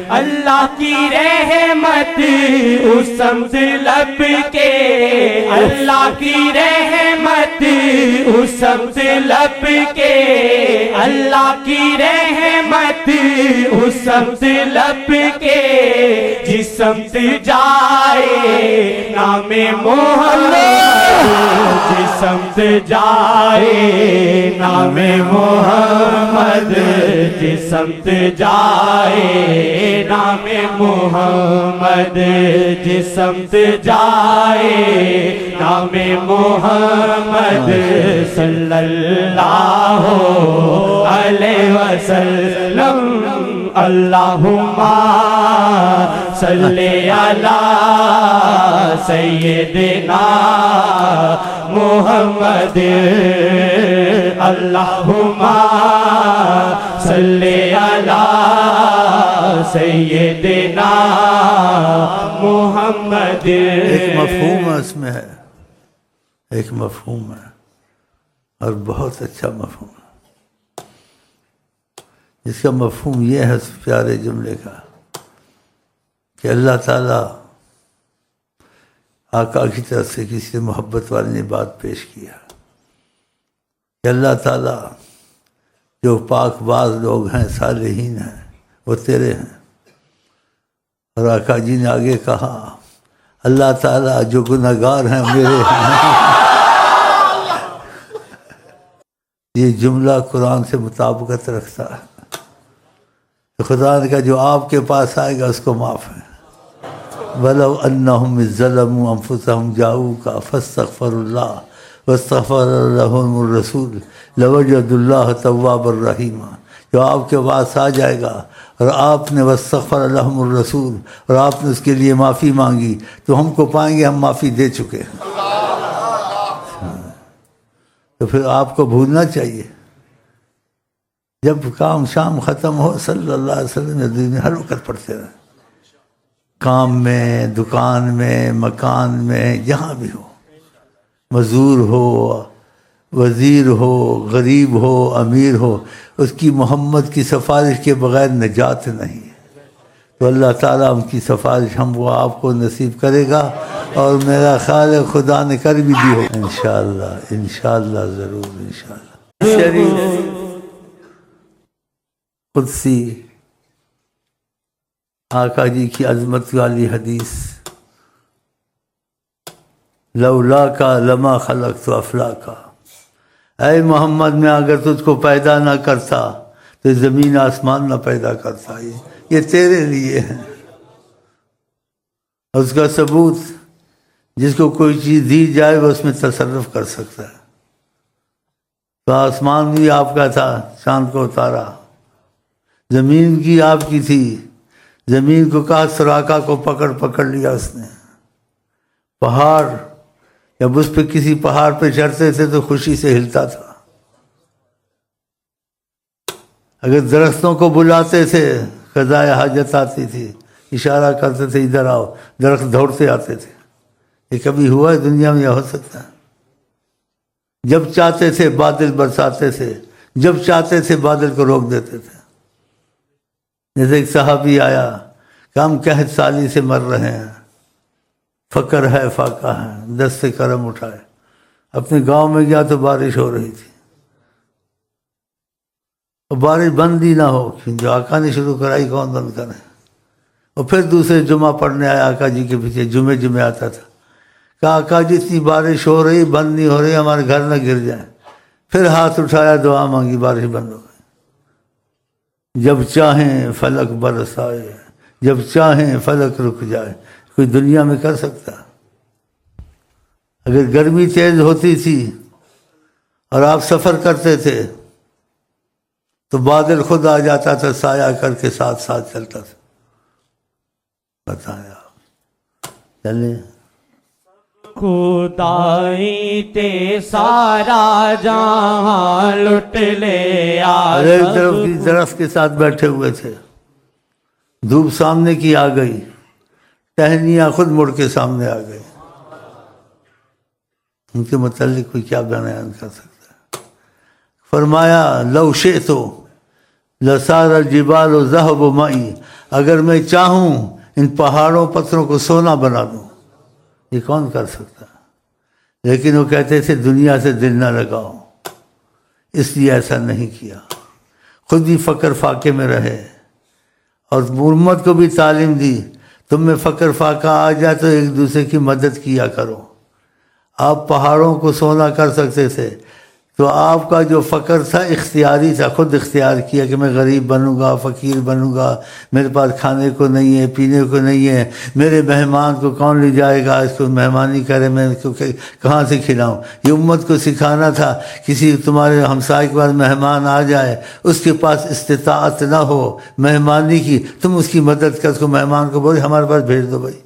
اللہ کی رحمت اس سمت لب کے، اللہ کی رحمت اس سمت لب کے، اللہ کی رحمت اس سمت لب کے، جس سمت جائے نام محمد، جس سمت جائے نام محمد، جس سمت جائے نام محمد، جس سمت جائے نام محمد صلی اللہ علیہ وسلم۔ اللہم صلی علی سیدنا محمد، اللہم صلی علی سیدنا محمد۔ ایک مفہوم اس میں ہے، ایک مفہوم ہے اور بہت اچھا مفہوم ہے، جس کا مفہوم یہ ہے اس پیارے جملے کا کہ اللہ تعالیٰ آقا کی طرف سے کسی سے محبت والی نے بات پیش کیا کہ اللہ تعالیٰ جو پاک باز لوگ ہیں، صالحین ہیں، وہ تیرے ہیں۔ اور آقا جی نے آگے کہا اللہ تعالیٰ جو گنہگار ہیں میرے ہیں۔ یہ جملہ قرآن سے مطابقت رکھتا ہے، تو خدا نے کہا جو آپ کے پاس آئے گا اس کو معاف ہے۔ وَلَوْ أَنَّهُمْ إِذ ظَّلَمُوا أَنفُسَهُمْ جَاءُوكَ فَاسْتَغْفَرُوا اللَّهَ وَاسْتَغْفَرَ لَهُمُ الرَّسُولُ لَوَجَدُوا اللَّهَ تَوَّابًا رَحِيمًا۔ جو آپ کے پاس آ جائے گا اور آپ نے وَاسْتَغْفَرَ لَهُمُ الرَّسُولُ اور آپ نے اس کے لیے معافی مانگی تو ہم کو پائیں گے ہم معافی دے چکے ہیں۔ تو پھر آپ کو بھولنا چاہیے، جب کام شام ختم ہو صلی اللہ علیہ وسلم میں ہر وقت پڑھتے رہے، کام میں، دکان میں، مکان میں، جہاں بھی ہو، مزدور ہو، وزیر ہو، غریب ہو، امیر ہو، اس کی محمد کی سفارش کے بغیر نجات نہیں ہے۔ تو اللہ تعالیٰ ہم کی سفارش ہم وہ آپ کو نصیب کرے گا، اور میرا خیال ہے خدا نے کر بھی دی ہو انشاءاللہ، انشاءاللہ ضرور انشاءاللہ۔ شریف قدسی آقا جی کی عظمت والی حدیث، لولا کا لما خلقت افلاکا، اے محمد میں اگر تجھ کو پیدا نہ کرتا تو زمین آسمان نہ پیدا کرتا، یہ تیرے لیے ہے۔ اس کا ثبوت جس کو کوئی چیز دی جائے وہ اس میں تصرف کر سکتا ہے۔ تو آسمان بھی آپ کا تھا، چاند کو اتارا، زمین کی آپ کی تھی، زمین کو کہا سراقہ کو پکڑ لیا اس نے۔ پہاڑ جب اس پہ کسی پہاڑ پہ چڑھتے تھے تو خوشی سے ہلتا تھا، اگر درختوں کو بلاتے تھے قضائے حاجت آتی تھی، اشارہ کرتے تھے ادھر آؤ، درخت دوڑتے آتے تھے۔ یہ کبھی ہوا ہے دنیا میں؟ یہ ہو سکتا ہے؟ جب چاہتے تھے بادل برساتے تھے، جب چاہتے تھے بادل کو روک دیتے تھے۔ جیسے ایک صحابی آیا کہ ہم قحط سالی سے مر رہے ہیں، فقر ہے، فاقہ ہے، دست کرم اٹھائے۔ اپنے گاؤں میں گیا تو بارش ہو رہی تھی، اور بارش بند ہی نہ ہو، جو آقا نے شروع کرائی کون بند کرے۔ اور پھر دوسرے جمعہ پڑھنے آیا آقا جی کے پیچھے، جمعے آتا تھا، کہا آقا جی اتنی بارش ہو رہی، بند نہیں ہو رہی، ہمارے گھر نہ گر جائیں۔ پھر ہاتھ اٹھایا، دعا مانگی، بارش بند ہو گئی۔ جب چاہیں فلک برسائے، جب چاہیں فلک رک جائے، کوئی دنیا میں کر سکتا؟ اگر گرمی تیز ہوتی تھی اور آپ سفر کرتے تھے تو بادل خود آ جاتا تھا، سایہ کر کے ساتھ چلتا تھا۔ بتائیں آپ، چلیں۔ خدائی تے سارا جہاں لٹ لے ایک طرف کی درخت کے ساتھ بیٹھے ہوئے تھے، دھوپ سامنے کی آ گئی، ٹہنیاں خود مڑ کے سامنے آ گئی۔ ان کے متعلق کوئی کیا بیان کر سکتا ہے؟ فرمایا لو شئتو لصار الجبال ذهب معی، اگر میں چاہوں ان پہاڑوں پتھروں کو سونا بنا دوں، یہ کون کر سکتا؟ لیکن وہ کہتے تھے دنیا سے دل نہ لگاؤ، اس لیے ایسا نہیں کیا، خود بھی فقر فاقے میں رہے، اور امت کو بھی تعلیم دی تم میں فقر فاقہ آ جائے تو ایک دوسرے کی مدد کیا کرو۔ آپ پہاڑوں کو سونا کر سکتے تھے، تو آپ کا جو فقر تھا اختیاری تھا، خود اختیار کیا کہ میں غریب بنوں گا، فقیر بنوں گا، میرے پاس کھانے کو نہیں ہے، پینے کو نہیں ہے، میرے مہمان کو کون لے جائے گا، اس کو مہمانی کرے، میں اس کو کہاں سے کھلاؤں۔ یہ امت کو سکھانا تھا، کسی تمہارے ہمسائے کے پاس مہمان آ جائے، اس کے پاس استطاعت نہ ہو مہمانی کی، تم اس کی مدد کر، اس کو مہمان کو بولے ہمارے پاس بھیج دو بھائی۔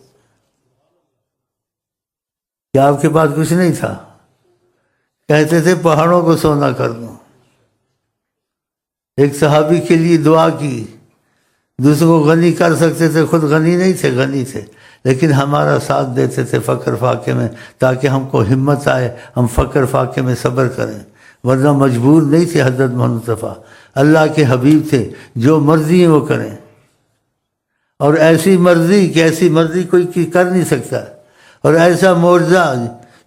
کیا آپ کے پاس کچھ نہیں تھا؟ کہتے تھے پہاڑوں کو سونا کر دوں۔ ایک صحابی کے لیے دعا کی، دوسروں کو غنی کر سکتے تھے، خود غنی نہیں تھے، غنی تھے، لیکن ہمارا ساتھ دیتے تھے فقر فاقے میں، تاکہ ہم کو ہمت آئے، ہم فقر فاقے میں صبر کریں، ورنہ مجبور نہیں تھے۔ حضرت محمد مصطفیٰ اللہ کے حبیب تھے، جو مرضی ہے وہ کریں، اور ایسی مرضی کہ ایسی مرضی کوئی کر نہیں سکتا، اور ایسا معجزہ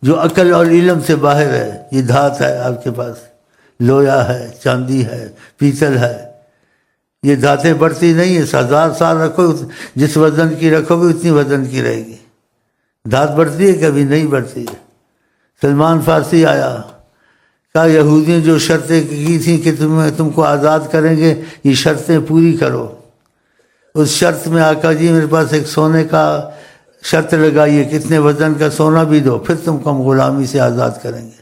جو عقل اور علم سے باہر ہے۔ یہ دھات ہے آپ کے پاس، لویا ہے، چاندی ہے، پیتل ہے، یہ دھاتیں بڑھتی نہیں ہیں، 1000 سال رکھو، جس وزن کی رکھو گے اتنی وزن کی رہے گی۔ دھات بڑھتی ہے؟ کبھی نہیں بڑھتی ہے۔ سلمان فارسی آیا، کہا یہودیوں جو شرطیں کی تھیں کہ تم کو آزاد کریں گے، یہ شرطیں پوری کرو۔ اس شرط میں آقا جی میرے پاس ایک سونے کا شرط لگائیے، کتنے وزن کا سونا بھی دو، پھر تم کو ہم غلامی سے آزاد کریں گے۔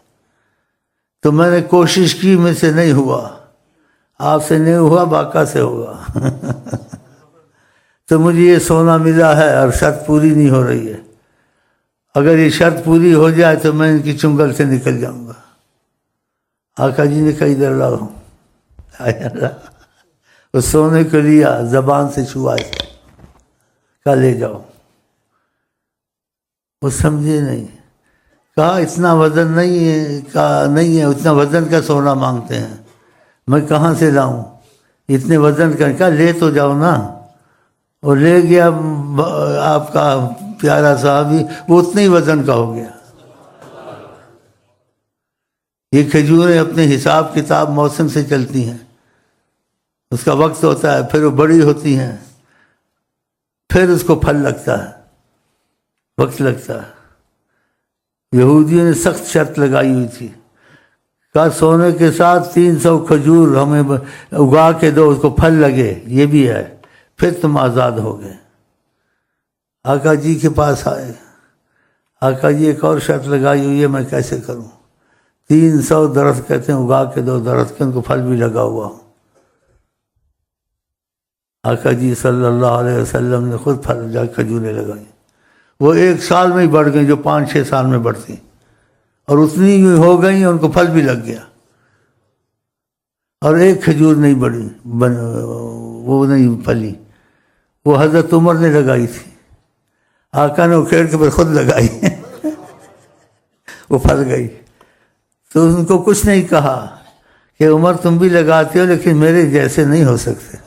تو میں نے کوشش کی، مجھ سے نہیں ہوا، آپ سے نہیں ہوا، باقا سے ہوگا۔ تو مجھے یہ سونا ملا ہے اور شرط پوری نہیں ہو رہی ہے، اگر یہ شرط پوری ہو جائے تو میں ان کی چنگل سے نکل جاؤں گا۔ آقا جی نے کہا ادھر لاؤ، اس سونے کو لیا، زبان سے چھوا، کہا لے جاؤ۔ وہ سمجھے نہیں، کہا اتنا وزن نہیں ہے، کہا نہیں ہے، اتنا وزن کا سونا مانگتے ہیں، میں کہاں سے لاؤں اتنے وزن کا؟ کہا لے تو جاؤ نا۔ اور لے گیا آپ کا پیارا صحابی، وہ اتنے ہی وزن کا ہو گیا۔ یہ کھجوریں اپنے حساب کتاب موسم سے چلتی ہیں، اس کا وقت ہوتا ہے، پھر وہ بڑی ہوتی ہیں، پھر اس کو پھل لگتا ہے، وقت لگتا ہے۔ یہودیوں نے سخت شرط لگائی ہوئی تھی، کہا سونے کے ساتھ 300 کھجور ہمیں اگا کے دو، اس کو پھل لگے، یہ بھی ہے، پھر تم آزاد ہو گئے۔ آقا جی کے پاس آئے، آقا جی ایک اور شرط لگائی ہوئی ہے، میں کیسے کروں؟ 300 درخت کہتے ہیں اگا کے دو، درخت کے ان کو پھل بھی لگا ہوا ہو۔ آقا جی صلی اللہ علیہ وسلم نے خود پھل جا کھجوریں لگائیں، وہ 1 سال میں ہی بڑھ گئیں جو 5-6 سال میں بڑھتی، اور اتنی ہی ہو گئیں، ان کو پھل بھی لگ گیا، اور ایک کھجور نہیں بڑھی، وہ نہیں پھلی، وہ حضرت عمر نے لگائی تھی، آقا نے اکھیڑ کے پھر خود لگائی، وہ پھل گئی۔ تو ان کو کچھ نہیں کہا کہ عمر تم بھی لگاتے ہو، لیکن میرے جیسے نہیں ہو سکتے۔